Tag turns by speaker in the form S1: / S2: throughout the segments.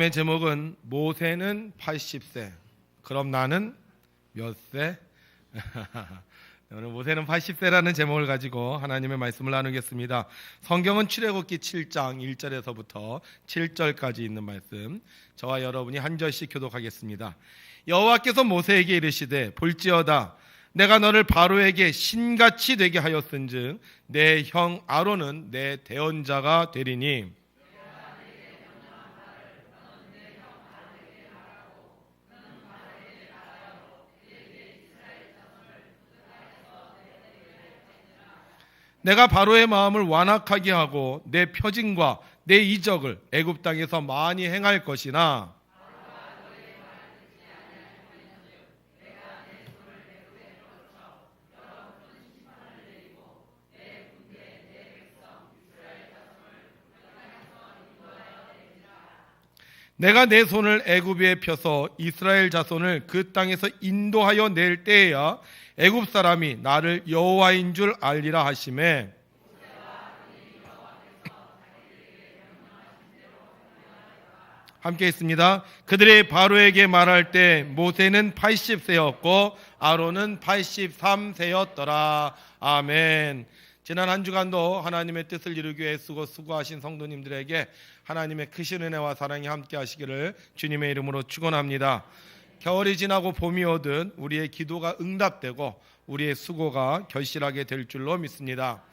S1: 강의 제목은 모세는 80세. 그럼 나는 몇 세? 오늘 모세는 80세라는 제목을 가지고 하나님의 말씀을 나누겠습니다. 성경은 출애굽기 7장 1절에서부터 7절까지 있는 말씀, 저와 여러분이 한 절씩 교독하겠습니다. 여호와께서 모세에게 이르시되 볼지어다 내가 너를 바로에게 신같이 되게 하였은즉 내 형 아론은 내 대언자가 되리니 내가 바로의 마음을 완악하게 하고 내 표징과 내 이적을 애굽 땅에서 많이 행할 것이나 내가 내 손을 애굽에 펴서 이스라엘 자손을 그 땅에서 인도하여 낼 때에야 애굽 사람이 나를 여호와인 줄 알리라 하시매 함께 있습니다. 그들이 바로에게 말할 때 모세는 80세였고 아론은 83세였더라. 아멘. 지난 한 주간도 하나님의 뜻을 이루기 위해 수고하신 성도님들에게 하나님의 크신 은혜와 사랑이 함께 하시기를 주님의 이름으로 축원합니다. 겨울이 지나고 봄이 오든 우리의 기도가 응답되고 우리의 수고가 결실하게 될 줄로 믿습니다.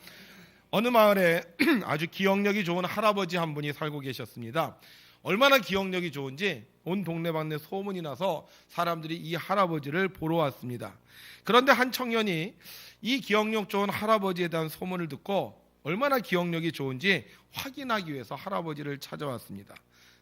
S1: 어느 마을에 아주 기억력이 좋은 할아버지 한 분이 살고 계셨습니다. 얼마나 기억력이 좋은지 온 동네방네 소문이 나서 사람들이 이 할아버지를 보러 왔습니다. 그런데 한 청년이 이 기억력 좋은 할아버지에 대한 소문을 듣고 얼마나 기억력이 좋은지 확인하기 위해서 할아버지를 찾아왔습니다.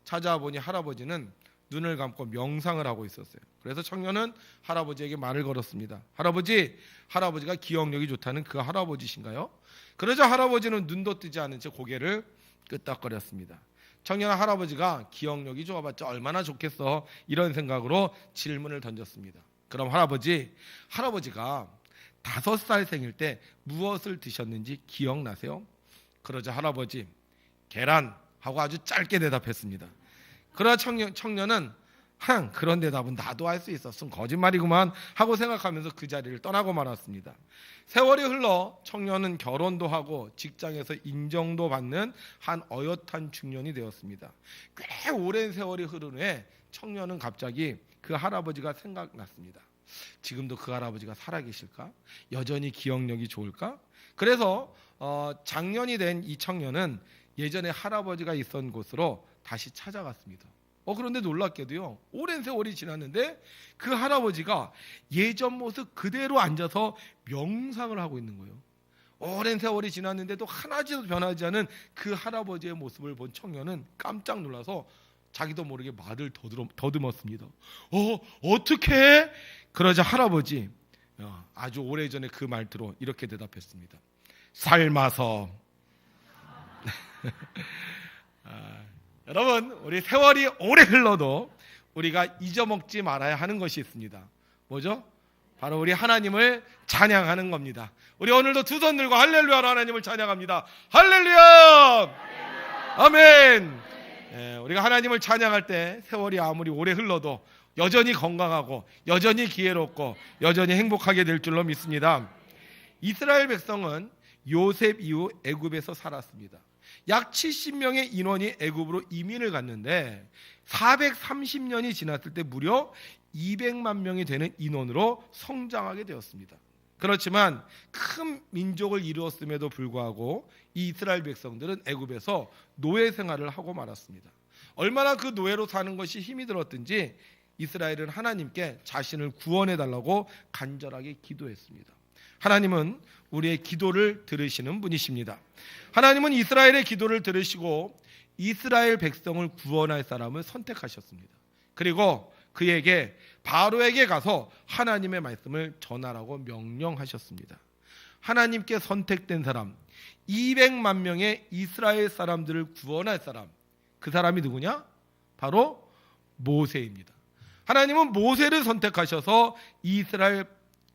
S1: 찾아와 보니 할아버지는 눈을 감고 명상을 하고 있었어요. 그래서 청년은 할아버지에게 말을 걸었습니다. 할아버지가 기억력이 좋다는 그 할아버지신가요? 그러자 할아버지는 눈도 뜨지 않은 채 고개를 끄덕거렸습니다. 청년 할아버지가 기억력이 좋아봤자 얼마나 좋겠어, 이런 생각으로 질문을 던졌습니다. 그럼 할아버지가 5살 생일 때 무엇을 드셨는지 기억나세요? 그러자 할아버지 계란 하고 아주 짧게 대답했습니다. 그러자 청년은 그런 대답은 나도 할 수 있었음, 거짓말이구만 하고 생각하면서 그 자리를 떠나고 말았습니다. 세월이 흘러 청년은 결혼도 하고 직장에서 인정도 받는 한 어엿한 중년이 되었습니다. 꽤 오랜 세월이 흐른 후에 청년은 갑자기 그 할아버지가 생각났습니다. 지금도 그 할아버지가 살아계실까? 여전히 기억력이 좋을까? 그래서 작년이 된 이 청년은 예전에 할아버지가 있던 곳으로 다시 찾아갔습니다. 그런데 놀랍게도요, 오랜 세월이 지났는데 그 할아버지가 예전 모습 그대로 앉아서 명상을 하고 있는 거예요. 오랜 세월이 지났는데도 하나도 변하지 않은 그 할아버지의 모습을 본 청년은 깜짝 놀라서 자기도 모르게 말을 더듬었습니다. 어떻게? 그러자 할아버지 아주 오래전에 그 말투로 이렇게 대답했습니다. 삶아서. 여러분, 우리 세월이 오래 흘러도 우리가 잊어먹지 말아야 하는 것이 있습니다. 뭐죠? 바로 우리 하나님을 찬양하는 겁니다. 우리 오늘도 두 손 들고 할렐루야로 하나님을 찬양합니다. 할렐루야! 아멘! 우리가 하나님을 찬양할 때 세월이 아무리 오래 흘러도 여전히 건강하고 여전히 기회롭고 여전히 행복하게 될 줄로 믿습니다. 이스라엘 백성은 요셉 이후 애굽에서 살았습니다. 약 70명의 인원이 애굽으로 이민을 갔는데 430년이 지났을 때 무려 200만 명이 되는 인원으로 성장하게 되었습니다. 그렇지만 큰 민족을 이루었음에도 불구하고 이 이스라엘 백성들은 애굽에서 노예 생활을 하고 말았습니다. 얼마나 그 노예로 사는 것이 힘이 들었든지 이스라엘은 하나님께 자신을 구원해 달라고 간절하게 기도했습니다. 하나님은 우리의 기도를 들으시는 분이십니다. 하나님은 이스라엘의 기도를 들으시고 이스라엘 백성을 구원할 사람을 선택하셨습니다. 그리고 그에게 바로에게 가서 하나님의 말씀을 전하라고 명령하셨습니다. 하나님께 선택된 사람, 200만 명의 이스라엘 사람들을 구원할 사람, 그 사람이 누구냐? 바로 모세입니다. 하나님은 모세를 선택하셔서 이스라엘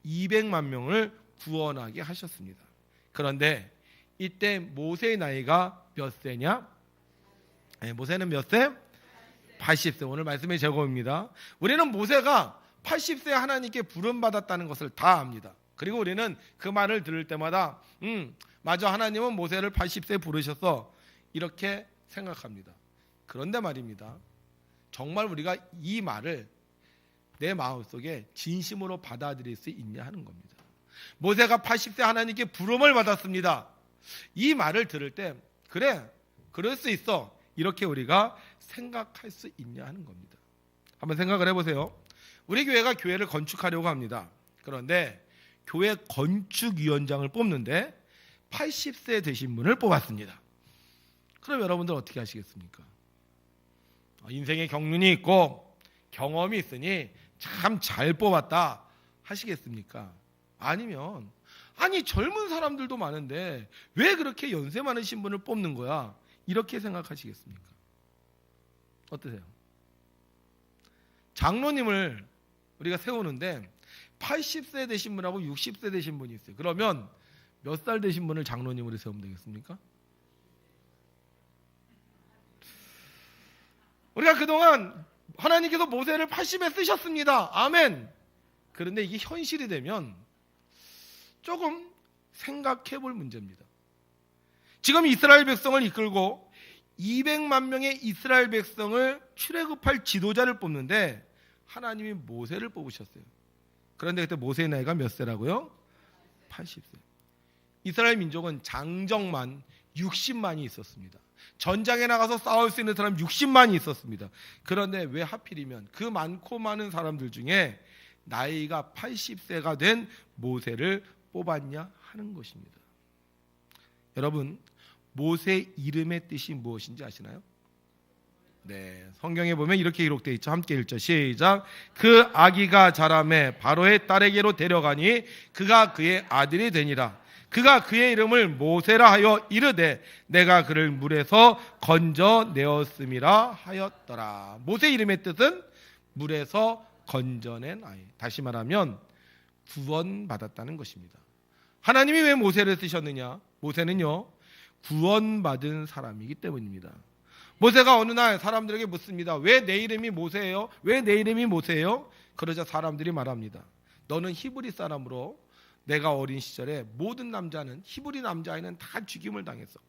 S1: 200만 명을 구원하게 하셨습니다. 그런데 이때 모세의 나이가 몇 세냐? 모세는 몇 세? 80세. 오늘 말씀의 제목입니다. 우리는 모세가 80세 하나님께 부름받았다는 것을 다 압니다. 그리고 우리는 그 말을 들을 때마다 맞아, 하나님은 모세를 80세에 부르셨어, 이렇게 생각합니다. 그런데 말입니다, 정말 우리가 이 말을 내 마음속에 진심으로 받아들일 수 있냐 하는 겁니다. 모세가 80세 하나님께 부름을 받았습니다. 이 말을 들을 때 그래, 그럴 수 있어, 이렇게 우리가 생각할 수 있냐 하는 겁니다. 한번 생각을 해보세요. 우리 교회가 교회를 건축하려고 합니다. 그런데 교회 건축위원장을 뽑는데 80세 되신 분을 뽑았습니다. 그럼 여러분들 어떻게 하시겠습니까? 인생의 경륜이 있고 경험이 있으니 참 잘 뽑았다 하시겠습니까? 아니면 아니, 젊은 사람들도 많은데 왜 그렇게 연세 많으신 분을 뽑는 거야, 이렇게 생각하시겠습니까? 어떠세요? 장로님을 우리가 세우는데 80세 되신 분하고 60세 되신 분이 있어요. 그러면 몇 살 되신 분을 장로님으로 세우면 되겠습니까? 우리가 그동안 하나님께서 모세를 80에 쓰셨습니다. 아멘. 그런데 이게 현실이 되면 조금 생각해 볼 문제입니다. 지금 이스라엘 백성을 이끌고 200만 명의 이스라엘 백성을 출애굽할 지도자를 뽑는데 하나님이 모세를 뽑으셨어요. 그런데 그때 모세의 나이가 몇 세라고요? 80세. 이스라엘 민족은 장정만 60만이 있었습니다. 전장에 나가서 싸울 수 있는 사람 60만이 있었습니다. 그런데 왜 하필이면 그 많고 많은 사람들 중에 나이가 80세가 된 모세를 뽑았냐 하는 것입니다. 여러분, 모세 이름의 뜻이 무엇인지 아시나요? 네, 성경에 보면 이렇게 기록되어 있죠. 함께 읽죠. 시작. 그 아기가 자라매 바로의 딸에게로 데려가니 그가 그의 아들이 되니라. 그가 그의 이름을 모세라 하여 이르되 내가 그를 물에서 건져내었음이라 하였더라. 모세 이름의 뜻은 물에서 건져낸 아이. 다시 말하면 구원받았다는 것입니다. 하나님이 왜 모세를 쓰셨느냐? 모세는요, 구원받은 사람이기 때문입니다. 모세가 어느 날 사람들에게 묻습니다. 왜 내 이름이 모세예요? 왜 내 이름이 모세예요? 그러자 사람들이 말합니다. 너는 히브리 사람으로 내가 어린 시절에 모든 남자는, 히브리 남자아이는 다 죽임을 당했어.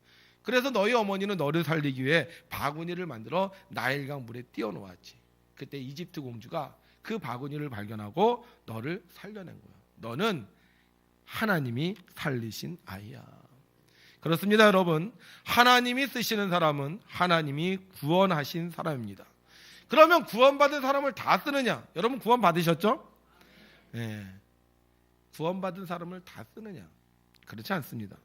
S1: 그래서 너희 어머니는 너를 살리기 위해 바구니를 만들어 나일강 물에 띄워놓았지. 그때 이집트 공주가 그 바구니를 발견하고 너를 살려낸 거야. 너는 하나님이 살리신 아이야. 그렇습니다, 여러분. 하나님이 쓰시는 사람은 하나님이 구원하신 사람입니다. 그러면 구원받은 사람을 다 쓰느냐? 여러분 구원 받으셨죠? 네. 구원받은 사람을 다 쓰느냐? 그렇지 않습니다.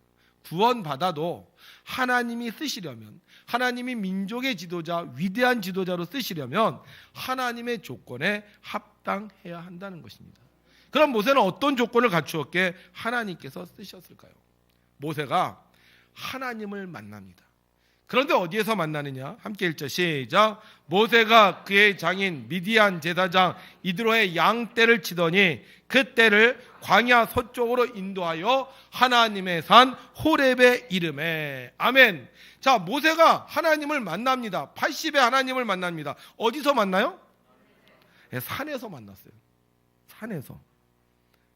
S1: 구원받아도 하나님이 쓰시려면, 하나님이 민족의 지도자, 위대한 지도자로 쓰시려면 하나님의 조건에 합당해야 한다는 것입니다. 그럼 모세는 어떤 조건을 갖추었기에 하나님께서 쓰셨을까요? 모세가 하나님을 만납니다. 그런데 어디에서 만나느냐? 함께 읽죠. 시작. 모세가 그의 장인 미디안 제사장 이드로의 양떼를 치더니 그 떼를 광야 서쪽으로 인도하여 하나님의 산 호렙에 이르매. 아멘. 자, 모세가 하나님을 만납니다. 80에 하나님을 만납니다. 어디서 만나요? 네, 산에서 만났어요. 산에서.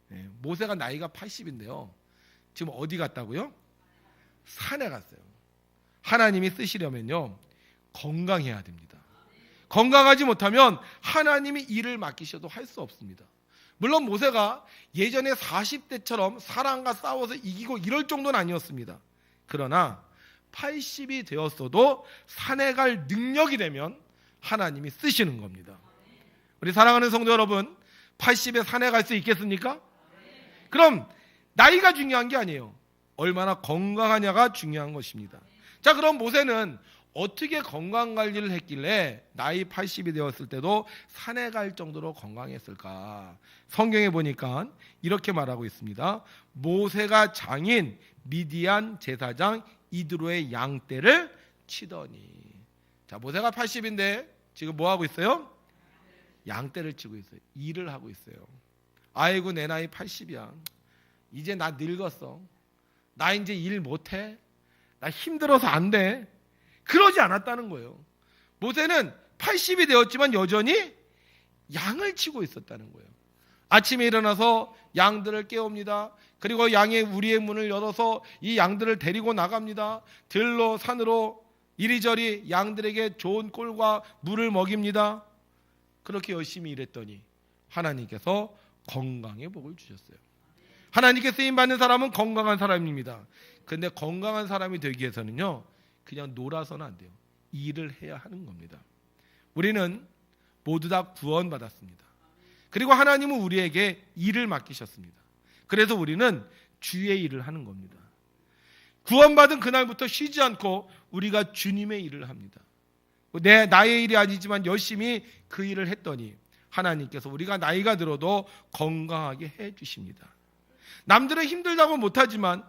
S1: 네, 모세가 나이가 80인데요. 지금 어디 갔다고요? 산에 갔어요. 하나님이 쓰시려면요, 건강해야 됩니다. 건강하지 못하면 하나님이 일을 맡기셔도 할 수 없습니다. 물론 모세가 예전에 40대처럼 사람과 싸워서 이기고 이럴 정도는 아니었습니다. 그러나 80이 되었어도 산에 갈 능력이 되면 하나님이 쓰시는 겁니다. 우리 사랑하는 성도 여러분, 80에 산에 갈 수 있겠습니까? 그럼 나이가 중요한 게 아니에요. 얼마나 건강하냐가 중요한 것입니다. 자, 그럼 모세는 어떻게 건강관리를 했길래 나이 80이 되었을 때도 산에 갈 정도로 건강했을까? 성경에 보니까 이렇게 말하고 있습니다. 모세가 장인 미디안 제사장 이드로의 양떼를 치더니. 자, 모세가 80인데 지금 뭐 하고 있어요? 양떼를 치고 있어요. 일을 하고 있어요. 아이고, 내 나이 80이야. 이제 나 늙었어. 나 이제 일 못해. 나 힘들어서 안 돼. 그러지 않았다는 거예요. 모세는 80이 되었지만 여전히 양을 치고 있었다는 거예요. 아침에 일어나서 양들을 깨웁니다. 그리고 양의 우리의 문을 열어서 이 양들을 데리고 나갑니다. 들로 산으로 이리저리 양들에게 좋은 꼴과 물을 먹입니다. 그렇게 열심히 일했더니 하나님께서 건강의 복을 주셨어요. 하나님께 쓰임받는 사람은 건강한 사람입니다. 그런데 건강한 사람이 되기 위해서는요, 그냥 놀아서는 안 돼요. 일을 해야 하는 겁니다. 우리는 모두 다 구원받았습니다. 그리고 하나님은 우리에게 일을 맡기셨습니다. 그래서 우리는 주의 일을 하는 겁니다. 구원받은 그날부터 쉬지 않고 우리가 주님의 일을 합니다. 나의 일이 아니지만 열심히 그 일을 했더니 하나님께서 우리가 나이가 들어도 건강하게 해주십니다. 남들은 힘들다고 못하지만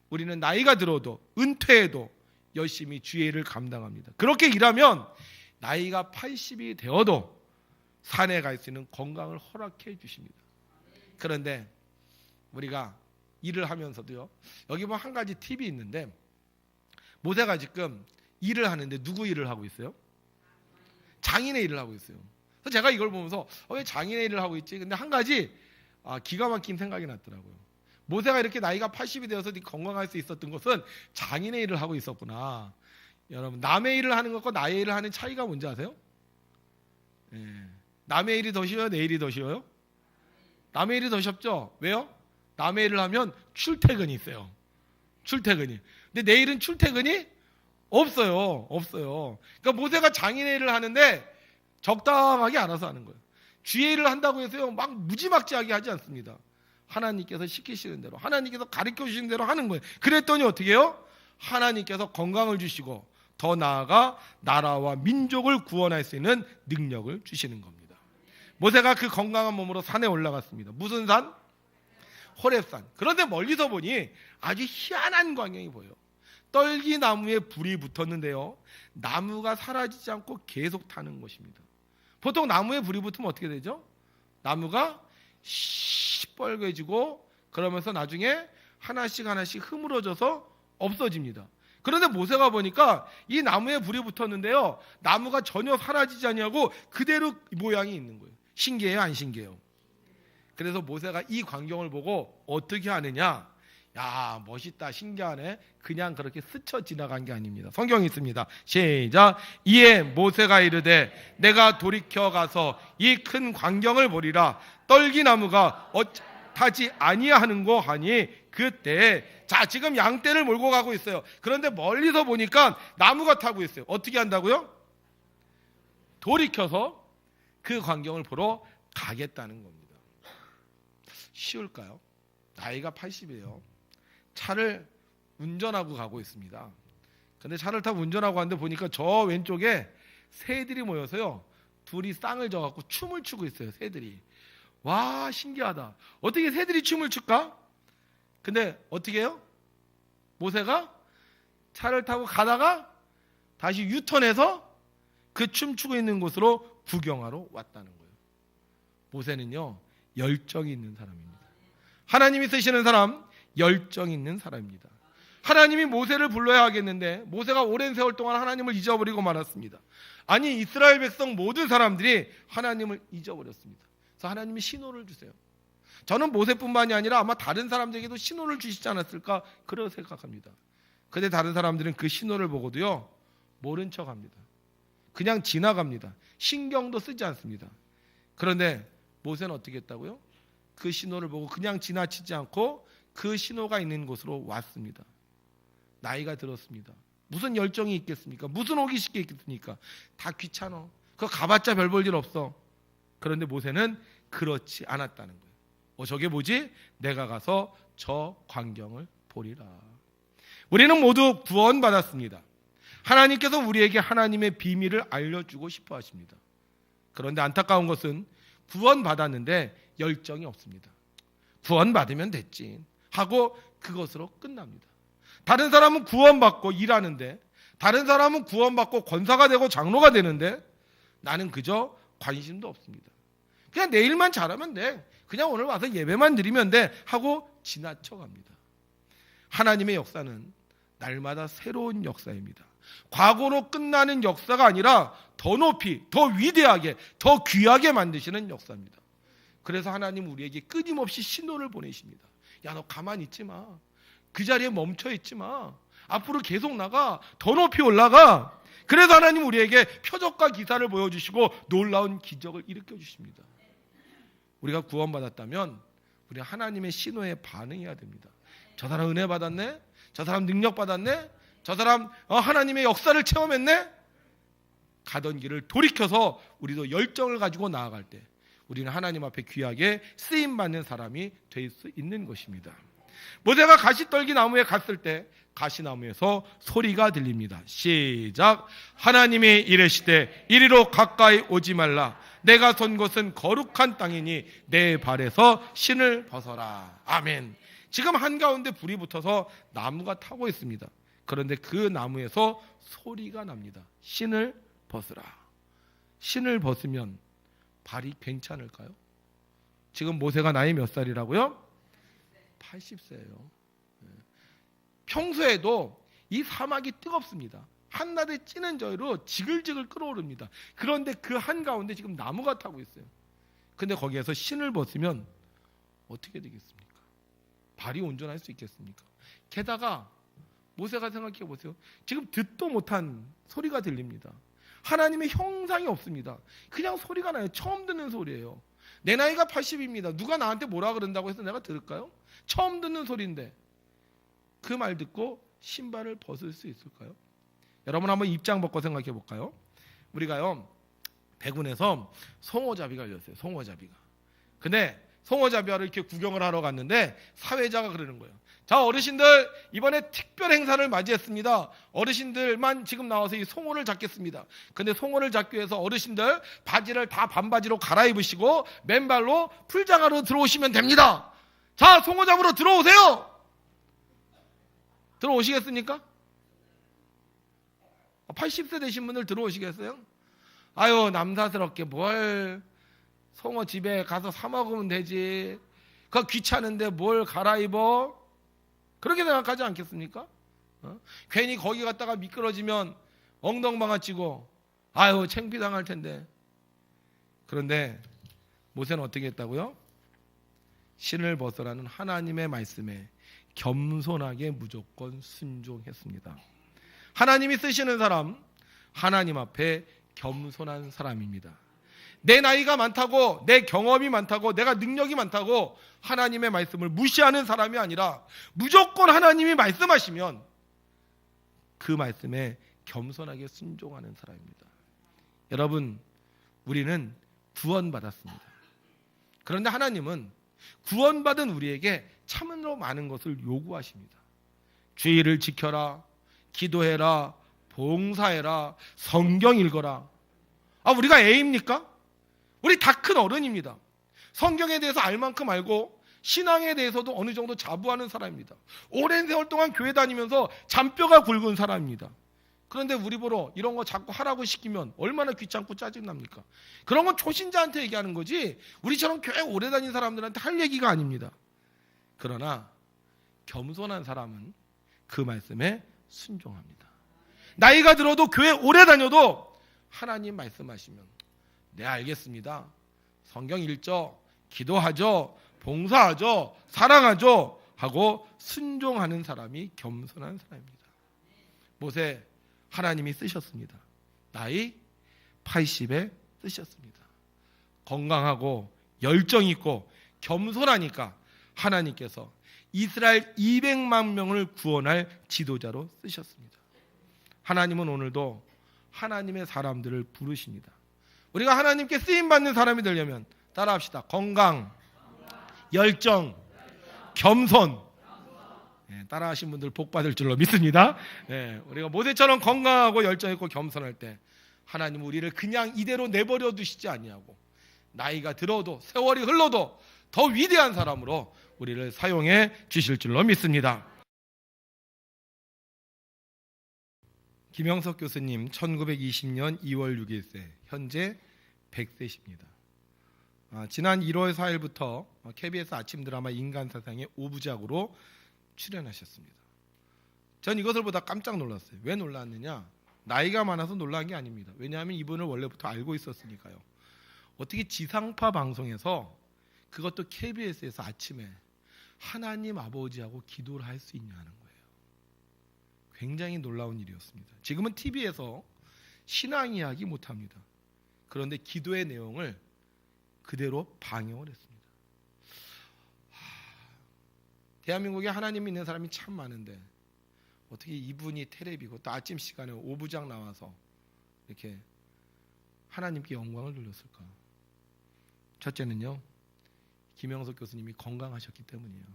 S1: 우리는 나이가 들어도 은퇴해도 열심히 주의 일을 감당합니다. 그렇게 일하면 나이가 80이 되어도 산에 갈 수 있는 건강을 허락해 주십니다. 그런데 우리가 일을 하면서도요, 여기 보면 한 가지 팁이 있는데, 모세가 지금 일을 하는데 누구 일을 하고 있어요? 장인의 일을 하고 있어요. 그래서 제가 이걸 보면서 왜 장인의 일을 하고 있지? 근데 한 가지 기가 막힌 생각이 났더라고요. 모세가 이렇게 나이가 80이 되어서 건강할 수 있었던 것은 장인의 일을 하고 있었구나. 여러분, 남의 일을 하는 것과 나의 일을 하는 차이가 뭔지 아세요? 남의 일이 더 쉬워요? 내 일이 더 쉬워요? 남의 일이 더 쉽죠? 왜요? 남의 일을 하면 출퇴근이 있어요. 출퇴근이. 근데 내 일은 출퇴근이 없어요. 그러니까 모세가 장인의 일을 하는데 적당하게 알아서 하는 거예요. 주의 일을 한다고 해서요, 막 무지막지하게 하지 않습니다. 하나님께서 시키시는 대로, 하나님께서 가르쳐 주시는 대로 하는 거예요. 그랬더니 어떻게 해요? 하나님께서 건강을 주시고 더 나아가 나라와 민족을 구원할 수 있는 능력을 주시는 겁니다. 모세가 그 건강한 몸으로 산에 올라갔습니다. 무슨 산? 호렙산. 그런데 멀리서 보니 아주 희한한 광경이 보여요. 떨기나무에 불이 붙었는데요, 나무가 사라지지 않고 계속 타는 것입니다. 보통 나무에 불이 붙으면 어떻게 되죠? 나무가 시뻘개지고 그러면서 나중에 하나씩 흐물어져서 없어집니다. 그런데 모세가 보니까 이 나무에 불이 붙었는데요, 나무가 전혀 사라지지 않냐고 그대로 모양이 있는 거예요. 신기해요, 안 신기해요? 그래서 모세가 이 광경을 보고 어떻게 하느냐? 야, 멋있다, 신기하네. 그냥 그렇게 스쳐 지나간 게 아닙니다. 성경이 있습니다. 시작. 이에 모세가 이르되 내가 돌이켜 가서 이 큰 광경을 보리라. 떨기나무가 타지 아니하는고 하니 그때, 자, 지금 양떼를 몰고 가고 있어요. 그런데 멀리서 보니까 나무가 타고 있어요. 어떻게 한다고요? 돌이켜서 그 광경을 보러 가겠다는 겁니다. 쉬울까요? 나이가 80이에요. 차를 운전하고 가고 있습니다. 근데 차를 타고 운전하고 가는데 보니까 저 왼쪽에 새들이 모여서요, 둘이 쌍을 져갖고 춤을 추고 있어요. 새들이. 와, 신기하다. 어떻게 새들이 춤을 출까? 근데 어떻게 해요? 모세가 차를 타고 가다가 다시 유턴해서 그 춤추고 있는 곳으로 구경하러 왔다는 거예요. 모세는요, 열정이 있는 사람입니다. 하나님이 쓰시는 사람, 열정 있는 사람입니다. 하나님이 모세를 불러야 하겠는데 모세가 오랜 세월 동안 하나님을 잊어버리고 말았습니다. 아니, 이스라엘 백성 모든 사람들이 하나님을 잊어버렸습니다. 그래서 하나님이 신호를 주세요. 저는 모세뿐만이 아니라 아마 다른 사람들에게도 신호를 주시지 않았을까 그렇게 생각합니다. 그런데 다른 사람들은 그 신호를 보고도요, 모른 척합니다. 그냥 지나갑니다. 신경도 쓰지 않습니다. 그런데 모세는 어떻게 했다고요? 그 신호를 보고 그냥 지나치지 않고 그 신호가 있는 곳으로 왔습니다. 나이가 들었습니다. 무슨 열정이 있겠습니까? 무슨 호기심이 있겠습니까? 다 귀찮아. 그거 가봤자 별 볼 일 없어. 그런데 모세는 그렇지 않았다는 거예요. 저게 뭐지? 내가 가서 저 광경을 보리라. 우리는 모두 구원받았습니다. 하나님께서 우리에게 하나님의 비밀을 알려주고 싶어 하십니다. 그런데 안타까운 것은 구원받았는데 열정이 없습니다. 구원받으면 됐지 하고 그것으로 끝납니다. 다른 사람은 구원받고 일하는데, 다른 사람은 구원받고 권사가 되고 장로가 되는데 나는 그저 관심도 없습니다. 그냥 내일만 잘하면 돼, 그냥 오늘 와서 예배만 드리면 돼 하고 지나쳐갑니다. 하나님의 역사는 날마다 새로운 역사입니다. 과거로 끝나는 역사가 아니라 더 높이, 더 위대하게, 더 귀하게 만드시는 역사입니다. 그래서 하나님 우리에게 끊임없이 신호를 보내십니다. 야, 너 가만히 있지 마. 그 자리에 멈춰 있지 마. 앞으로 계속 나가. 더 높이 올라가. 그래서 하나님 우리에게 표적과 기사를 보여주시고 놀라운 기적을 일으켜 주십니다. 우리가 구원받았다면 우리 하나님의 신호에 반응해야 됩니다. 저 사람 은혜 받았네? 저 사람 능력 받았네? 저 사람 하나님의 역사를 체험했네? 가던 길을 돌이켜서 우리도 열정을 가지고 나아갈 때 우리는 하나님 앞에 귀하게 쓰임받는 사람이 될 수 있는 것입니다. 모세가 가시떨기 나무에 갔을 때 가시나무에서 소리가 들립니다. 시작. 하나님이 이르시되 이리로 가까이 오지 말라. 내가 선 곳은 거룩한 땅이니 내 발에서 신을 벗어라. 아멘. 지금 한가운데 불이 붙어서 나무가 타고 있습니다. 그런데 그 나무에서 소리가 납니다. 신을 벗으라. 신을 벗으면 발이 괜찮을까요? 지금 모세가 나이 몇 살이라고요? 80세예요. 평소에도 이 사막이 뜨겁습니다. 한낮에 찌는 저희로 지글지글 끓어오릅니다. 그런데 그 한가운데 지금 나무가 타고 있어요. 근데 거기에서 신을 벗으면 어떻게 되겠습니까? 발이 온전할 수 있겠습니까? 게다가 모세가 생각해 보세요. 지금 듣도 못한 소리가 들립니다. 하나님의 형상이 없습니다. 그냥 소리가 나요. 처음 듣는 소리예요. 내 나이가 80입니다. 누가 나한테 뭐라 그런다고 해서 내가 들을까요? 처음 듣는 소리인데 그 말 듣고 신발을 벗을 수 있을까요? 여러분 한번 입장 벗고 생각해 볼까요? 우리가요 백운에서 송어잡이가 열렸어요. 송어잡이가. 근데 송어잡이를 이렇게 구경을 하러 갔는데 사회자가 그러는 거예요. 자, 어르신들 이번에 특별 행사를 맞이했습니다. 어르신들만 지금 나와서 이 송어를 잡겠습니다. 근데 송어를 잡기 위해서 어르신들 바지를 다 반바지로 갈아입으시고 맨발로 풀장화로 들어오시면 됩니다. 자, 송어 잡으러 들어오세요. 들어오시겠습니까? 80세 되신 분들 들어오시겠어요? 아유, 남사스럽게 뭘 송어 집에 가서 사 먹으면 되지. 그거 귀찮은데 뭘 갈아입어? 그렇게 생각하지 않겠습니까? 괜히 거기 갔다가 미끄러지면 엉덩방아 치고 아유 창피당할 텐데. 그런데 모세는 어떻게 했다고요? 신을 벗으라는 하나님의 말씀에 겸손하게 무조건 순종했습니다. 하나님이 쓰시는 사람, 하나님 앞에 겸손한 사람입니다. 내 나이가 많다고, 내 경험이 많다고, 내가 능력이 많다고 하나님의 말씀을 무시하는 사람이 아니라 무조건 하나님이 말씀하시면 그 말씀에 겸손하게 순종하는 사람입니다. 여러분, 우리는 구원받았습니다. 그런데 하나님은 구원받은 우리에게 참으로 많은 것을 요구하십니다. 주의를 지켜라, 기도해라, 봉사해라, 성경 읽어라. 우리가 애입니까? 우리 다 큰 어른입니다. 성경에 대해서 알 만큼 알고 신앙에 대해서도 어느 정도 자부하는 사람입니다. 오랜 세월 동안 교회 다니면서 잔뼈가 굵은 사람입니다. 그런데 우리 보러 이런 거 자꾸 하라고 시키면 얼마나 귀찮고 짜증납니까? 그런 건 초신자한테 얘기하는 거지 우리처럼 교회 오래 다닌 사람들한테 할 얘기가 아닙니다. 그러나 겸손한 사람은 그 말씀에 순종합니다. 나이가 들어도 교회 오래 다녀도 하나님 말씀하시면 네, 알겠습니다. 성경 읽죠, 기도하죠, 봉사하죠, 사랑하죠 하고 순종하는 사람이 겸손한 사람입니다. 모세 하나님이 쓰셨습니다. 나이 80에 쓰셨습니다. 건강하고 열정 있고 겸손하니까 하나님께서 이스라엘 200만 명을 구원할 지도자로 쓰셨습니다. 하나님은 오늘도 하나님의 사람들을 부르십니다. 우리가 하나님께 쓰임받는 사람이 되려면 따라합시다. 건강, 열정, 겸손. 네, 따라하신 분들 복 받을 줄로 믿습니다. 네, 우리가 모세처럼 건강하고 열정 있고 겸손할 때 하나님은 우리를 그냥 이대로 내버려 두시지 아니하고 나이가 들어도 세월이 흘러도 더 위대한 사람으로 우리를 사용해 주실 줄로 믿습니다. 김영석 교수님 1920년 2월 6일세, 현재 100세십니다. 지난 1월 4일부터 KBS 아침 드라마 인간사상의 5부작으로 출연하셨습니다. 전 이것을 보다 깜짝 놀랐어요. 왜 놀랐느냐? 나이가 많아서 놀란 게 아닙니다. 왜냐하면 이분을 원래부터 알고 있었으니까요. 어떻게 지상파 방송에서, 그것도 KBS에서 아침에 하나님 아버지하고 기도를 할 수 있냐는 거예요. 굉장히 놀라운 일이었습니다. 지금은 TV에서 신앙 이야기 못합니다. 그런데 기도의 내용을 그대로 방영을 했습니다. 대한민국에 하나님 믿는 사람이 참 많은데 어떻게 이분이 텔레비고 또 아침 시간에 오부장 나와서 이렇게 하나님께 영광을 돌렸을까? 첫째는요, 김영석 교수님이 건강하셨기 때문이에요.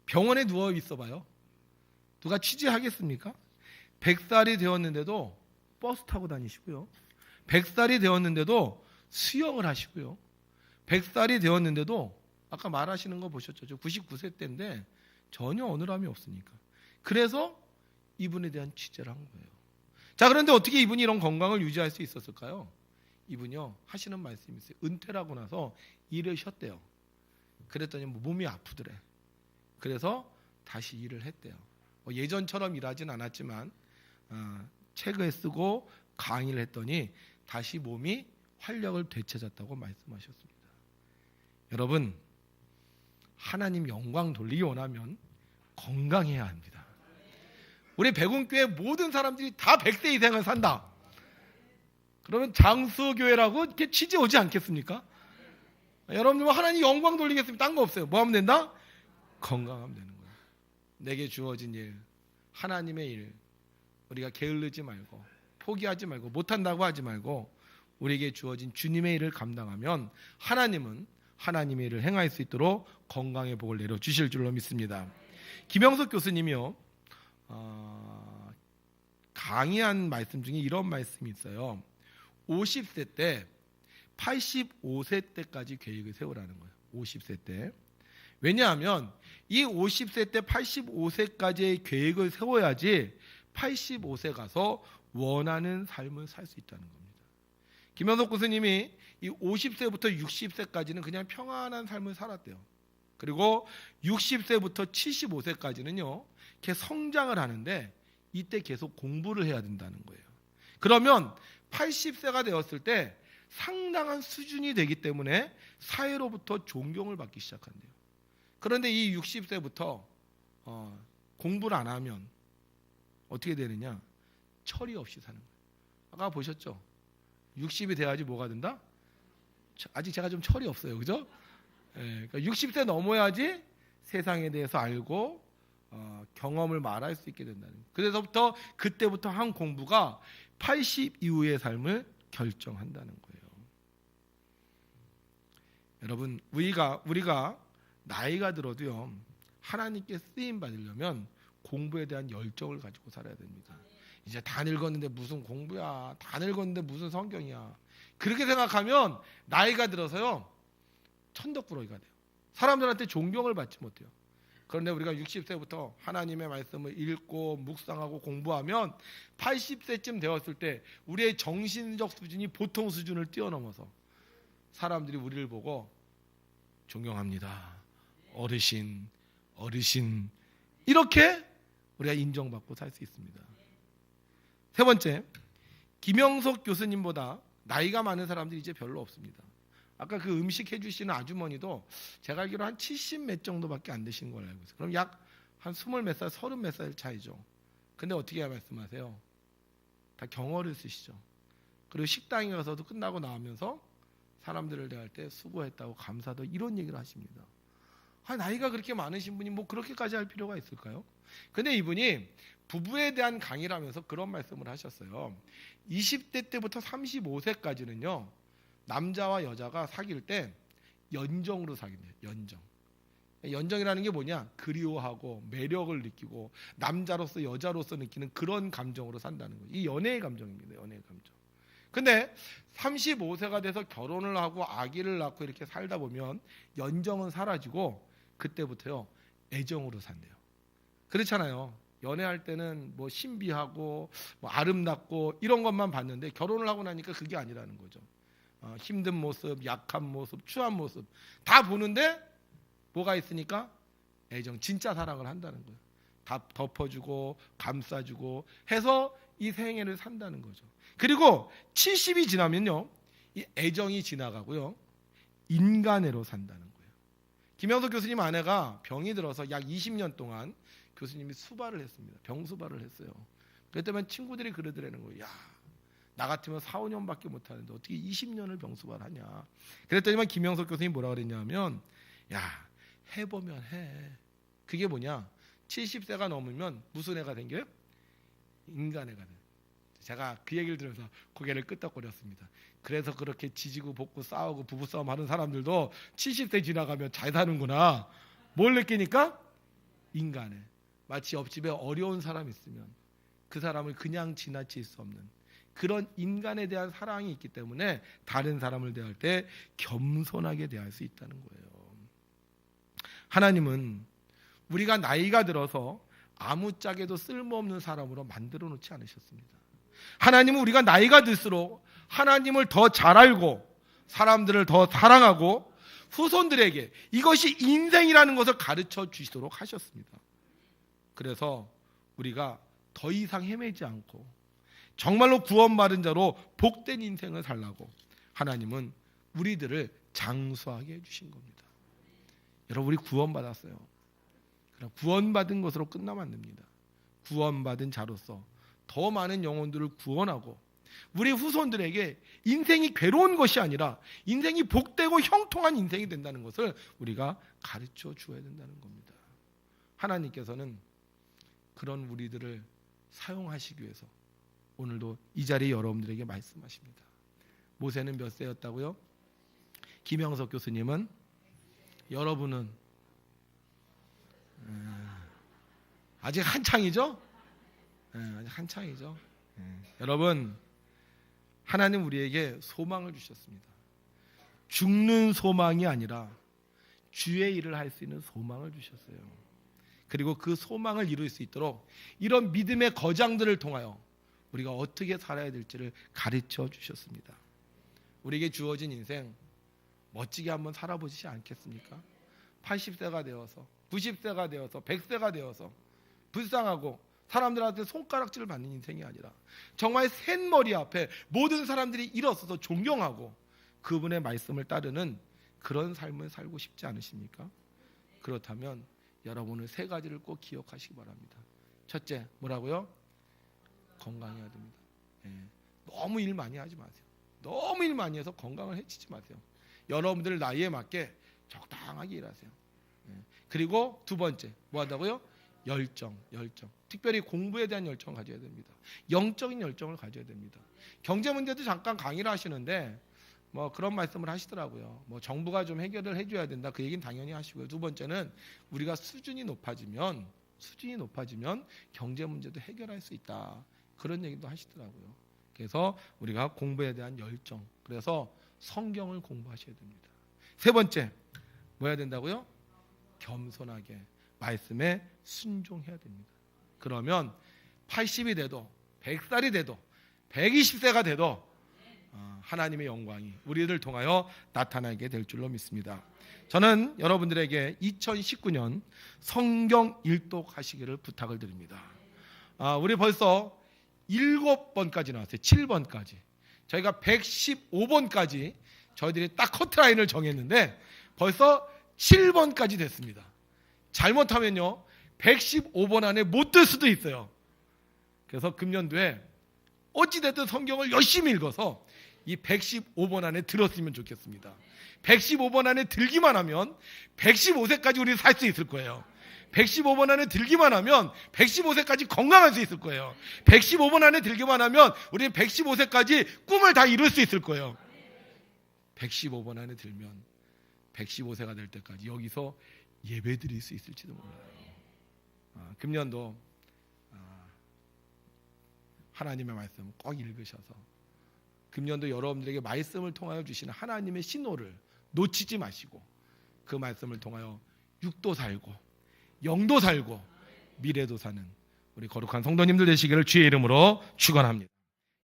S1: 병원에 누워 있어봐요. 누가 취재하겠습니까? 100살이 되었는데도 버스 타고 다니시고요. 100살이 되었는데도 수영을 하시고요. 100살이 되었는데도 아까 말하시는 거 보셨죠? 저 99세 때인데 전혀 어눌함이 없으니까. 그래서 이분에 대한 취재를 한 거예요. 자, 그런데 어떻게 이분이 이런 건강을 유지할 수 있었을까요? 이분이요, 하시는 말씀이 있어요. 은퇴를 하고 나서 일을 쉬었대요. 그랬더니 몸이 아프더래. 그래서 다시 일을 했대요. 예전처럼 일하진 않았지만 책을 쓰고 강의를 했더니 다시 몸이 활력을 되찾았다고 말씀하셨습니다. 여러분, 하나님 영광 돌리기 원하면 건강해야 합니다. 우리 백운교회 모든 사람들이 다 100세 이상을 산다. 그러면 장수교회라고 이렇게 취재 오지 않겠습니까? 여러분들 하나님 영광 돌리겠습니다. 딴 거 없어요. 뭐 하면 된다? 건강하면 되는 거예요. 내게 주어진 일, 하나님의 일, 우리가 게을르지 말고 포기하지 말고 못한다고 하지 말고 우리에게 주어진 주님의 일을 감당하면 하나님은 하나님의 일을 행할 수 있도록 건강의 복을 내려주실 줄로 믿습니다. 김영석 교수님이요, 강의한 말씀 중에 이런 말씀이 있어요. 50세 때 85세 때까지 계획을 세우라는 거예요. 50세 때. 왜냐하면 이 50세 때 85세까지의 계획을 세워야지 85세 가서 원하는 삶을 살 수 있다는 겁니다. 김현석 교수님이 이 50세부터 60세까지는 그냥 평안한 삶을 살았대요. 그리고 60세부터 75세까지는요, 이렇게 성장을 하는데 이때 계속 공부를 해야 된다는 거예요. 그러면 80세가 되었을 때 상당한 수준이 되기 때문에 사회로부터 존경을 받기 시작한대요. 그런데 이 60세부터 공부를 안 하면 어떻게 되느냐? 철이 없이 사는 거예요. 아까 보셨죠? 60이 돼야지 뭐가 된다? 아직 제가 좀 철이 없어요. 그죠? 그러니까 60세 넘어야지 세상에 대해서 알고 경험을 말할 수 있게 된다는 거예요. 그래서부터 그때부터 한 공부가 80 이후의 삶을 결정한다는 거예요. 여러분, 우리가 나이가 들어도요, 하나님께 쓰임 받으려면 공부에 대한 열정을 가지고 살아야 됩니다. 이제 다 늙었는데 무슨 공부야, 다 늙었는데 무슨 성경이야, 그렇게 생각하면 나이가 들어서요 천덕꾸러기가 돼요. 사람들한테 존경을 받지 못해요. 그런데 우리가 60세부터 하나님의 말씀을 읽고 묵상하고 공부하면 80세쯤 되었을 때 우리의 정신적 수준이 보통 수준을 뛰어넘어서 사람들이 우리를 보고 존경합니다, 어르신 이렇게 우리가 인정받고 살 수 있습니다. 세 번째, 김영석 교수님보다 나이가 많은 사람들이 이제 별로 없습니다. 아까 그 음식 해주시는 아주머니도 제가 알기로 한 70 몇 정도밖에 안 되시는 걸로 알고 있어요. 그럼 약 한 20 몇 살, 30 몇 살 차이죠. 근데 어떻게 말씀하세요? 다 경어를 쓰시죠. 그리고 식당에 가서도 끝나고 나오면서 사람들을 대할 때 수고했다고 감사도 이런 얘기를 하십니다. 나이가 그렇게 많으신 분이 뭐 그렇게까지 할 필요가 있을까요? 근데 이분이 부부에 대한 강의를 하면서 그런 말씀을 하셨어요. 20대 때부터 35세까지는요, 남자와 여자가 사귈 때 연정으로 사귄대요. 연정이라는 게 뭐냐? 그리워하고 매력을 느끼고 남자로서 여자로서 느끼는 그런 감정으로 산다는 거예요. 이 연애의 감정입니다. 연애의 감정. 근데 35세가 돼서 결혼을 하고 아기를 낳고 이렇게 살다 보면 연정은 사라지고 그때부터요 애정으로 산대요. 그렇잖아요. 연애할 때는 뭐 신비하고 뭐 아름답고 이런 것만 봤는데 결혼을 하고 나니까 그게 아니라는 거죠. 힘든 모습, 약한 모습, 추한 모습 다 보는데 뭐가 있으니까 애정, 진짜 사랑을 한다는 거예요. 다 덮어주고 감싸주고 해서 이 생애를 산다는 거죠. 그리고 70이 지나면요, 이 애정이 지나가고요, 인간애로 산다는 거예요. 김영석 교수님 아내가 병이 들어서 약 20년 동안 교수님이 수발을 했습니다. 병수발을 했어요. 그랬더니 친구들이 그러더라는 거예요. 야, 나 같으면 4, 5년밖에 못하는데 어떻게 20년을 병수발하냐. 그랬더니만 김영석 교수님이 뭐라 그랬냐면, 야, 해보면 해. 그게 뭐냐, 70세가 넘으면 무슨 애가 생겨요? 인간애가 돼요. 제가 그 얘기를 들으면서 고개를 끄덕거렸습니다. 그래서 그렇게 지지고 볶고 싸우고 부부싸움 하는 사람들도 70세 지나가면 잘 사는구나. 뭘 느끼니까? 인간애. 마치 옆집에 어려운 사람 있으면 그 사람을 그냥 지나칠 수 없는 그런 인간에 대한 사랑이 있기 때문에 다른 사람을 대할 때 겸손하게 대할 수 있다는 거예요. 하나님은 우리가 나이가 들어서 아무짝에도 쓸모없는 사람으로 만들어 놓지 않으셨습니다. 하나님은 우리가 나이가 들수록 하나님을 더 잘 알고 사람들을 더 사랑하고 후손들에게 이것이 인생이라는 것을 가르쳐 주시도록 하셨습니다. 그래서 우리가 더 이상 헤매지 않고 정말로 구원받은 자로 복된 인생을 살라고 하나님은 우리들을 장수하게 해주신 겁니다. 여러분, 우리 구원받았어요. 그럼 구원받은 것으로 끝나면 안 됩니다. 구원받은 자로서 더 많은 영혼들을 구원하고 우리 후손들에게 인생이 괴로운 것이 아니라 인생이 복되고 형통한 인생이 된다는 것을 우리가 가르쳐 주어야 된다는 겁니다. 하나님께서는 그런 우리들을 사용하시기 위해서 오늘도 이 자리에 여러분들에게 말씀하십니다. 모세는 몇 세였다고요? 김영석 교수님은, 여러분은 아직 한창이죠? 아직 한창이죠. 여러분, 하나님 우리에게 소망을 주셨습니다. 죽는 소망이 아니라 주의 일을 할 수 있는 소망을 주셨어요. 그리고 그 소망을 이룰 수 있도록 이런 믿음의 거장들을 통하여 우리가 어떻게 살아야 될지를 가르쳐 주셨습니다. 우리에게 주어진 인생 멋지게 한번 살아보시지 않겠습니까? 80세가 되어서 90세가 되어서 100세가 되어서 불쌍하고 사람들한테 손가락질을 받는 인생이 아니라 정말 샌머리 앞에 모든 사람들이 일어서서 존경하고 그분의 말씀을 따르는 그런 삶을 살고 싶지 않으십니까? 그렇다면 여러분은 세 가지를 꼭 기억하시기 바랍니다. 첫째, 뭐라고요? 건강해야 됩니다. 너무 일 많이 하지 마세요. 너무 일 많이 해서 건강을 해치지 마세요. 여러분들 나이에 맞게 적당하게 일하세요. 그리고 두 번째, 뭐 한다고요? 열정. 특별히 공부에 대한 열정을 가져야 됩니다. 영적인 열정을 가져야 됩니다. 경제 문제도 잠깐 강의를 하시는데 뭐 그런 말씀을 하시더라고요. 뭐 정부가 좀 해결을 해줘야 된다. 그 얘기는 당연히 하시고요. 두 번째는 우리가 수준이 높아지면 경제 문제도 해결할 수 있다. 그런 얘기도 하시더라고요. 그래서 우리가 공부에 대한 열정. 그래서 성경을 공부하셔야 됩니다. 세 번째, 뭐 해야 된다고요? 겸손하게 말씀에 순종해야 됩니다. 그러면 80이 돼도 100살이 돼도 120세가 돼도 하나님의 영광이 우리를 통하여 나타나게 될 줄로 믿습니다. 저는 여러분들에게 2019년 성경 일독하시기를 부탁을 드립니다. 우리 벌써 7번까지 나왔어요. 7번까지. 저희가 115번까지 저희들이 딱 커트라인을 정했는데 벌써 7번까지 됐습니다. 잘못하면요 115번 안에 못 들 수도 있어요. 그래서 금년도에 어찌됐든 성경을 열심히 읽어서 이 115번 안에 들었으면 좋겠습니다. 115번 안에 들기만 하면 115세까지 우리 살 수 있을 거예요. 115번 안에 들기만 하면 115세까지 건강할 수 있을 거예요. 115번 안에 들기만 하면 우리는 115세까지 꿈을 다 이룰 수 있을 거예요. 115번 안에 들면 115세가 될 때까지 여기서 예배 드릴 수 있을지도 몰라요. 금년도 하나님의 말씀 꼭 읽으셔서 금년도 여러분들에게 말씀을 통하여 주시는 하나님의 신호를 놓치지 마시고 그 말씀을 통하여 육도 살고 영도 살고 미래도 사는 우리 거룩한 성도님들 되시기를 주의 이름으로 축원합니다.